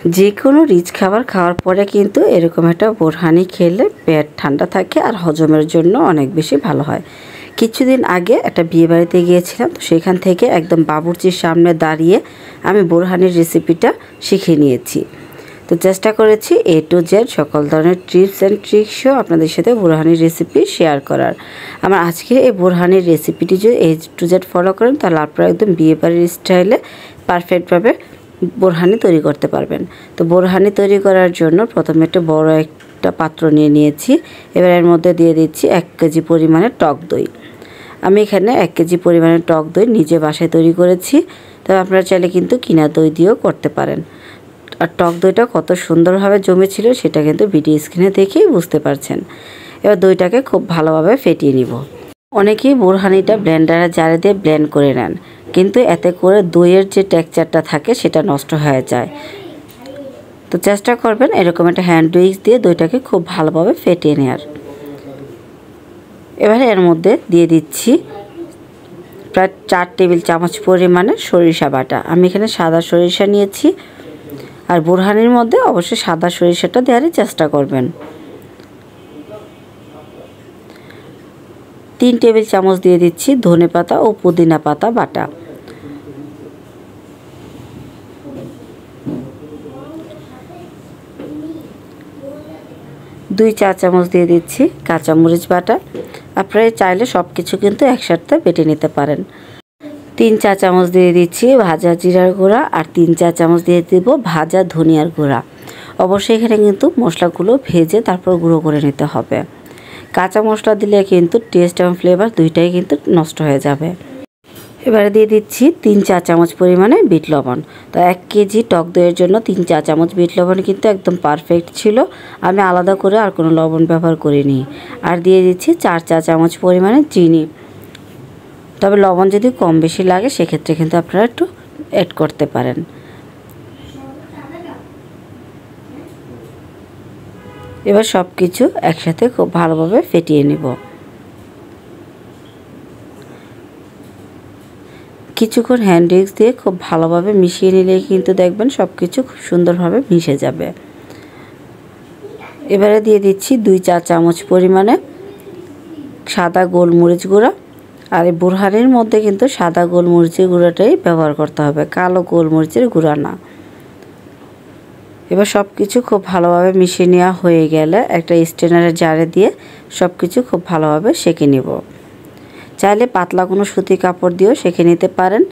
যে কোনো রিচ খাবার খাওয়ার পরে কিন্তু এরকম একটা বোরহানি খেলে পেট ঠান্ডা থাকে আর হজমের জন্য অনেক বেশি ভালো হয়। কিছুদিন আগে একটা বিয়েবাড়িতে গিয়েছিলাম, তো সেখান থেকে একদম বাবুর্চির সামনে দাঁড়িয়ে আমি বোরহানির রেসিপিটা শিখে নিয়েছি। তো চেষ্টা করেছি A to Z সকল ধরনের টিপস অ্যান্ড ট্রিক্সও আপনাদের সাথে বোরহানির রেসিপি শেয়ার করার। আমার আজকের এই বোরহানির রেসিপিটি যদি A to Z ফলো করেন তাহলে আপনারা একদম বিয়েবাড়ির স্টাইলে পারফেক্টভাবে বোরহানি তৈরি করতে পারবেন। তো বোরহানি তৈরি করার জন্য প্রথমে একটা বড় একটা পাত্র নিয়ে নিয়েছি। এবার এর মধ্যে দিয়ে দিচ্ছি 1 কেজি পরিমাণে টক দই। আমি এখানে 1 কেজি পরিমাণে টক দই নিজে বাসায় তৈরি করেছি, তবে আপনারা চাইলে কিন্তু কিনা দই দিয়েও করতে পারেন। আর টক দইটা কত সুন্দরভাবে জমেছিল সেটা কিন্তু ভিডিও স্ক্রিনে দেখেই বুঝতে পারছেন। এবার দইটাকে খুব ভালোভাবে ফেটিয়ে নিব। অনেকেই বোরহানিটা ব্লেন্ডারে জারে দিয়ে ব্লেন্ড করে নেন, কিন্তু এতে করে দইয়ের যে টেক্সচারটা থাকে সেটা নষ্ট হয়ে যায়। তো চেষ্টা করবেন এরকম একটা হ্যান্ড উইক্স দিয়ে দইটাকে খুব ভালোভাবে ফেটিয়ে নেওয়ার। এবারে এর মধ্যে দিয়ে দিচ্ছি প্রায় 4 টেবিল চামচ পরিমাণে সরিষা বাটা। আমি এখানে সাদা সরিষা নিয়েছি, আর বোরহানির মধ্যে অবশ্যই সাদা সরিষাটা দেওয়ারই চেষ্টা করবেন। 3 টেবিল চামচ দিয়ে দিচ্ছি ধনেপাতা ও পুদিনা পাতা বাটা। 2 চা চামচ দিয়ে দিচ্ছি কাঁচামরিচ বাটা। আপনারা চাইলে সব কিছু কিন্তু একসাথে বেটে নিতে পারেন। 3 চা চামচ দিয়ে দিচ্ছি ভাজা জিরার গুঁড়া, আর 3 চা চামচ দিয়ে দিব ভাজা ধনিয়ার গুঁড়া। অবশ্যই এখানে কিন্তু মশলাগুলো ভেজে তারপর গুঁড়ো করে নিতে হবে। কাঁচা মশলা দিলে কিন্তু টেস্ট এবং ফ্লেভার দুইটাই কিন্তু নষ্ট হয়ে যাবে। এবারে দিয়ে দিচ্ছি 3 চা চামচ পরিমাণে বিট লবণ। তো 1 কেজি টক দইয়ের জন্য 3 চা চামচ বিট লবণ কিন্তু একদম পারফেক্ট ছিল। আমি আলাদা করে আর কোনো লবণ ব্যবহার করিনি। আর দিয়ে দিচ্ছি 4 চা চামচ পরিমাণে চিনি। তবে লবণ যদি কম বেশি লাগে সেক্ষেত্রে কিন্তু আপনারা একটু অ্যাড করতে পারেন। এবার সব কিছু একসাথে খুব ভালোভাবে ফেটিয়ে নেব। কিছুক্ষণ হ্যান্ড উইক্স দিয়ে খুব ভালোভাবে মিশিয়ে নিলেই কিন্তু দেখবেন সব কিছু খুব সুন্দরভাবে মিশে যাবে। এবারে দিয়ে দিচ্ছি 2 চা চামচ পরিমাণে সাদা গোলমরিচ গুঁড়া। আর এই বোরহানির মধ্যে কিন্তু সাদা গোলমরিচের গুঁড়াটাই ব্যবহার করতে হবে, কালো গোলমরিচের গুঁড়া না। এবার সব কিছু খুব ভালোভাবে মিশিয়ে নেওয়া হয়ে গেলে একটা স্ট্রেনারের জারে দিয়ে সব কিছু খুব ভালোভাবে সেঁকে নেব। চাইলে পাতলা কোনো সুতি কাপড় দিয়েও সেঁকে নিতে পারেন।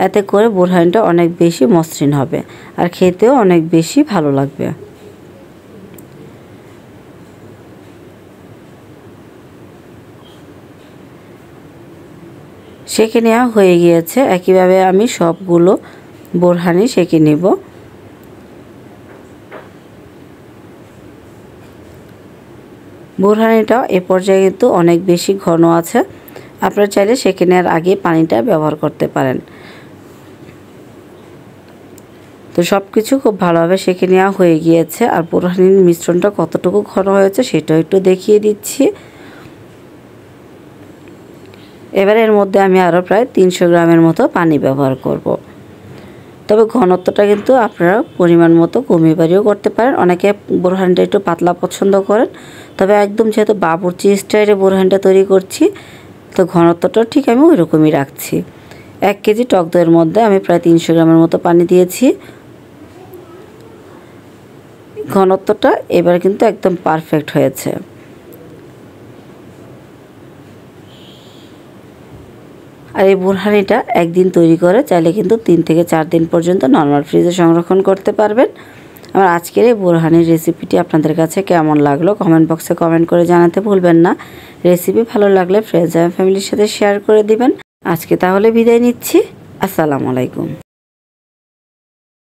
এতে করে বোরহানিটা অনেক বেশি মসৃণ হবে আর খেতেও অনেক বেশি ভালো লাগবে। সেঁকে নেওয়া হয়ে গিয়েছে। একইভাবে আমি সবগুলো বোরহানি সেঁকে নেব। বোরহানিটা এ পর্যায়ে কিন্তু অনেক বেশি ঘন আছে। আপনারা চাইলে সেঁকে নেওয়ার আগে পানিটা ব্যবহার করতে পারেন। তো সব কিছু খুব ভালোভাবে সেঁকে নেওয়া হয়ে গিয়েছে। আর বোরহানির মিশ্রণটা কতটুকু ঘন হয়েছে সেটাও একটু দেখিয়ে দিচ্ছি। এবার এর মধ্যে আমি আরও প্রায় 300 গ্রামের মতো পানি ব্যবহার করব। তবে ঘনত্বটা কিন্তু আপনারা পরিমাণ মতো কমিয়ে বাড়িয়েও করতে পারেন। অনেকে বোরহানিটা একটু পাতলা পছন্দ করেন, তবে একদম যেহেতু বাবুর্চি স্টাইলে বোরহানিটা তৈরি করছি, তো ঘনত্বটা ঠিক আমি ওই রকমই রাখছি। 1 কেজি টক দইয়ের মধ্যে আমি প্রায় 300 গ্রামের মতো পানি দিয়েছি। ঘনত্বটা এবার কিন্তু একদম পারফেক্ট হয়েছে। আর এই বোরহানিটা একদিন তৈরি করে চাইলে কিন্তু 3 থেকে 4 দিন পর্যন্ত নর্মাল ফ্রিজে সংরক্ষণ করতে পারবেন। আমার আজকের এই বোরহানির রেসিপিটি আপনাদের কাছে কেমন লাগলো কমেন্ট বক্সে কমেন্ট করে জানাতে ভুলবেন না। রেসিপি ভালো লাগলে ফ্রেন্ডস এবং ফ্যামিলির সাথে শেয়ার করে দিবেন। আজকে তাহলে বিদায় নিচ্ছি। আসসালামু আলাইকুম।